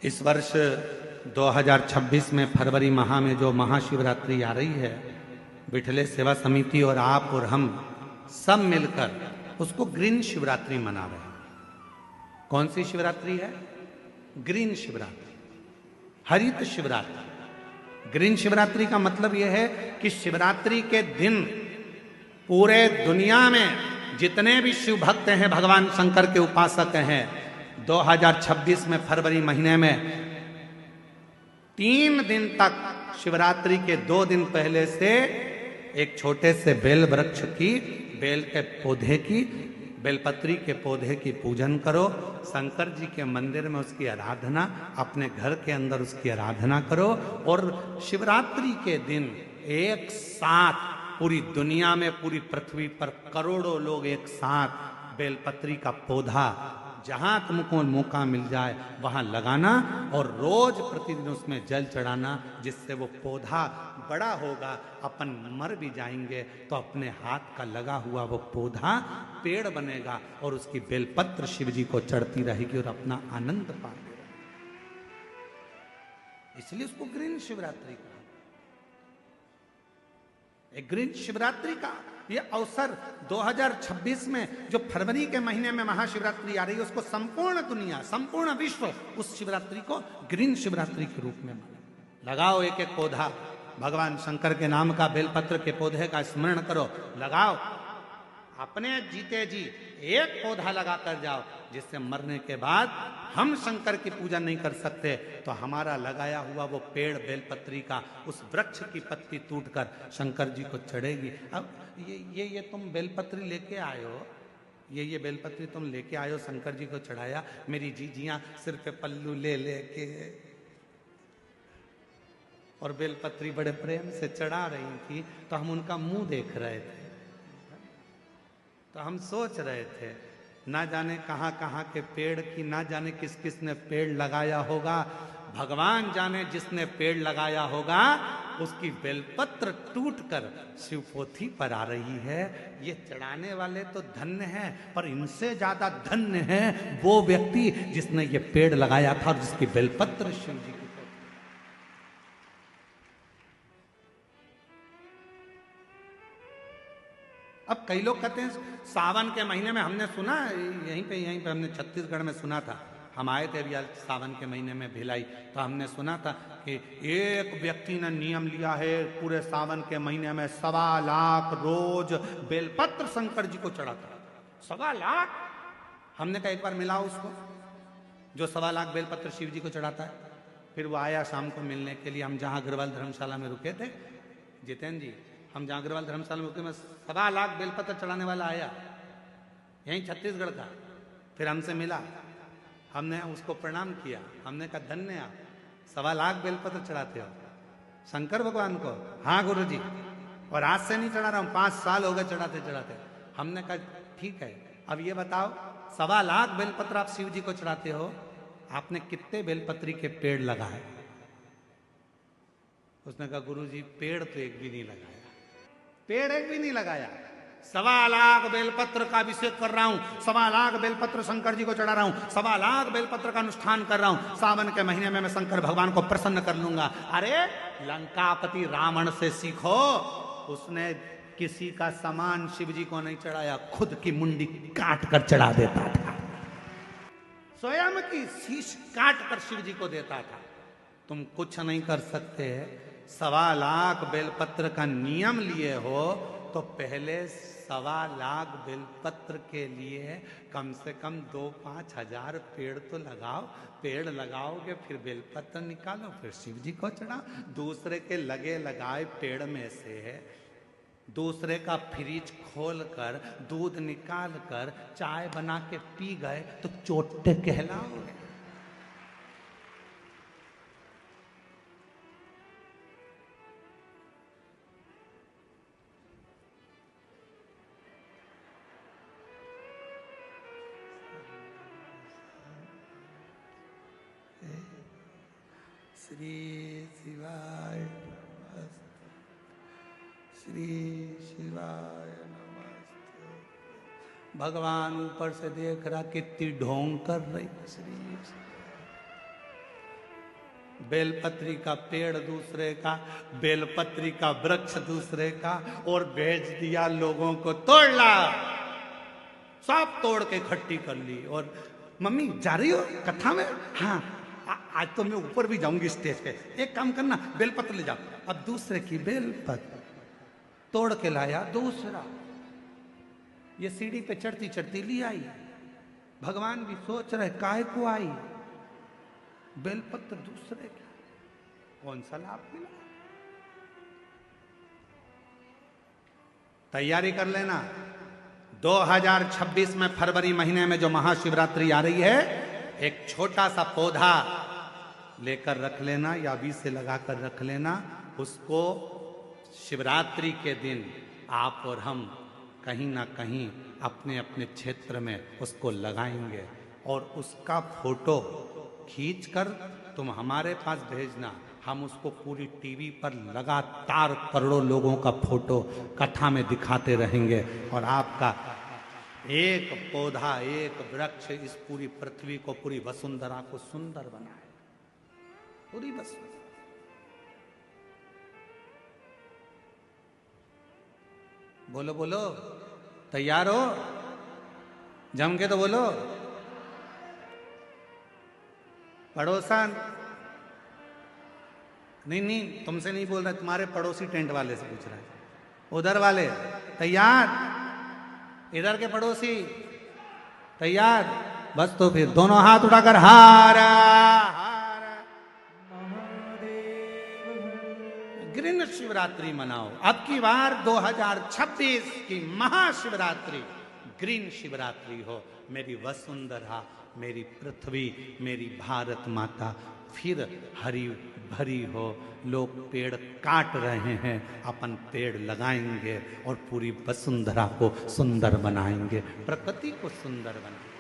इस वर्ष 2026 में फरवरी माह में जो महाशिवरात्रि आ रही है, विठले सेवा समिति और आप और हम सब मिलकर उसको ग्रीन शिवरात्रि मना रहे हैं। कौन सी शिवरात्रि है? ग्रीन शिवरात्रि, हरित शिवरात्रि। ग्रीन शिवरात्रि का मतलब यह है कि शिवरात्रि के दिन पूरे दुनिया में जितने भी शिव भक्त हैं, भगवान शंकर के उपासक हैं, 2026 में फरवरी महीने में 3 दिन तक शिवरात्रि के 2 दिन पहले से एक छोटे से बेल वृक्ष की, बेल के पौधे की, बेलपत्री के पौधे की पूजन करो। शंकर जी के मंदिर में उसकी आराधना, अपने घर के अंदर उसकी आराधना करो। और शिवरात्रि के दिन एक साथ पूरी दुनिया में, पूरी पृथ्वी पर करोड़ों लोग एक साथ बेलपत्री का पौधा जहां तुमको मौका मिल जाए वहां लगाना और रोज प्रतिदिन उसमें जल चढ़ाना, जिससे वो पौधा बड़ा होगा। अपन मर भी जाएंगे तो अपने हाथ का लगा हुआ वो पौधा पेड़ बनेगा और उसकी बेलपत्र शिव जी को चढ़ती रहेगी और अपना आनंद पाते रहेंगे। इसलिए उसको ग्रीन शिवरात्रि कहा। एक ग्रीन शिवरात्रि का ये अवसर 2026 में जो फरवरी के महीने में महाशिवरात्रि आ रही है, उसको संपूर्ण दुनिया, संपूर्ण विश्व उस शिवरात्रि को ग्रीन शिवरात्रि के रूप में माने। लगाओ एक एक पौधा, भगवान शंकर के नाम का बेलपत्र के पौधे का स्मरण करो, लगाओ। अपने जीते जी एक पौधा लगा कर जाओ, जिससे मरने के बाद हम शंकर की पूजा नहीं कर सकते तो हमारा लगाया हुआ वो पेड़ बेलपत्री का, उस वृक्ष की पत्ती टूटकर शंकर जी को चढ़ेगी। अब ये तुम बेलपत्री लेके आए हो, ये बेलपत्री तुम लेके आए हो, शंकर जी को चढ़ाया। मेरी जीजियां सिर पे पल्लू ले लेके और बेलपत्री बड़े प्रेम से चढ़ा रही थी, तो हम उनका मुंह देख रहे थे। तो हम सोच रहे थे, ना जाने कहाँ कहाँ के पेड़ की, ना जाने किस किस ने पेड़ लगाया होगा। भगवान जाने जिसने पेड़ लगाया होगा उसकी बेलपत्र टूटकर शिवपोथी पर आ रही है। ये चढ़ाने वाले तो धन्य हैं, पर इनसे ज्यादा धन्य है वो व्यक्ति जिसने ये पेड़ लगाया था और जिसकी बेलपत्र शिव जी की। अब कई लोग कहते हैं सावन के महीने में, हमने सुना यहीं पे हमने छत्तीसगढ़ में सुना था, हम आए थे अभी सावन के महीने में भिलाई, तो हमने सुना था कि एक व्यक्ति ने नियम लिया है पूरे सावन के महीने में 1.25 लाख रोज बेलपत्र शंकर जी को चढ़ाता। 1.25 लाख। हमने कहा एक बार मिलाओ उसको जो 1.25 लाख बेलपत्र शिव जी को चढ़ाता है। फिर वो आया शाम को मिलने के लिए, हम जहाँ अग्रवाल धर्मशाला में रुके थे, जितेंद्र जी, हम जहाँ अग्रवाल धर्मशाला में रुके में 1.25 लाख बेलपत्र चढ़ाने वाला आया, यहीं छत्तीसगढ़ का। फिर हमसे मिला, हमने उसको प्रणाम किया, हमने कहा धन्य आप, 1.25 लाख बेलपत्र चढ़ाते हो शंकर भगवान को। हाँ गुरु जी, और आज से नहीं चढ़ा रहा हूँ, 5 साल हो गए चढ़ाते चढ़ाते। हमने कहा ठीक है, अब ये बताओ 1.25 लाख बेलपत्र आप शिव जी को चढ़ाते हो, आपने कितने बेलपत्री के पेड़ लगाए? उसने कहा गुरु जी पेड़ तो एक भी नहीं लगाया, पेड़ एक भी नहीं लगाया। 1.25 लाख बेलपत्र का अभिषेक कर रहा हूं, 1.25 लाख बेलपत्र शंकर जी को चढ़ा रहा हूं, 1.25 लाख बेलपत्र का अनुष्ठान कर रहा हूं। सावन के महीने में मैं शंकर भगवान को प्रसन्न कर लूंगा। अरे लंकापति रावण से सीखो, उसने किसी का सामान शिव जी को नहीं चढ़ाया, खुद की मुंडी काट कर चढ़ा देता था, स्वयं की शीश काट कर शिव जी को देता था। तुम कुछ नहीं कर सकते। 1.25 लाख बेलपत्र का नियम लिए हो तो पहले 1.25 लाख बेलपत्र के लिए कम से कम 2-5 हजार पेड़ तो लगाओ। पेड़ लगाओगे फिर बेलपत्र निकालो, फिर शिव जी को चढ़ाओ। दूसरे के लगे लगाए पेड़ में से दूसरे का फ्रिज खोल कर दूध निकाल कर चाय बना के पी गए तो चोटे कहलाओगे। श्री शिवाय नमस्ते, श्री शिवाय नमस्ते। भगवान ऊपर से देख रहा कितनी ढोंग कर रही। श्री बेलपत्री का पेड़ दूसरे का, बेलपत्री का वृक्ष दूसरे का, और भेज दिया लोगों को, तोड़ ला। सब तोड़ के इकट्ठी कर ली। और मम्मी जा रही हो कथा में? हाँ, आज तो मैं ऊपर भी जाऊंगी स्टेज पे। एक काम करना, बेलपत्र ले जाओ। अब दूसरे की बेलपत्र तोड़ के लाया दूसरा। ये सीढ़ी पे चढ़ती चढ़ती ली आई। भगवान भी सोच रहे काहे को आई, बेलपत्र दूसरे का, कौन सा लाभ मिला। तैयारी कर लेना, 2026 में फरवरी महीने में जो महाशिवरात्रि आ रही है, एक छोटा सा पौधा लेकर रख लेना या बीज से लगाकर रख लेना। उसको शिवरात्रि के दिन आप और हम कहीं ना कहीं अपने अपने क्षेत्र में उसको लगाएंगे, और उसका फोटो खींचकर तुम हमारे पास भेजना। हम उसको पूरी टीवी पर लगातार करोड़ों लोगों का फोटो कथा में दिखाते रहेंगे, और आपका एक पौधा, एक वृक्ष इस पूरी पृथ्वी को, पूरी वसुंधरा को सुंदर बनाए। पूरी वसुंधरा। बोलो बोलो, तैयार हो? जम के तो बोलो। पड़ोसन, नहीं तुमसे नहीं बोल रहा, तुम्हारे पड़ोसी टेंट वाले से पूछ रहा है। उधर वाले तैयार? इधर के पड़ोसी तैयार? बस तो फिर दोनों हाथ उठाकर हारा हारा ग्रीन शिवरात्रि मनाओ। अब की बार 2026 की महाशिवरात्रि ग्रीन शिवरात्रि हो। मेरी वसुंधरा, मेरी पृथ्वी, मेरी भारत माता फिर हरी भरी हो। लोग पेड़ काट रहे हैं, अपन पेड़ लगाएंगे और पूरी वसुंधरा को सुंदर बनाएंगे, प्रकृति को सुंदर बनाएंगे।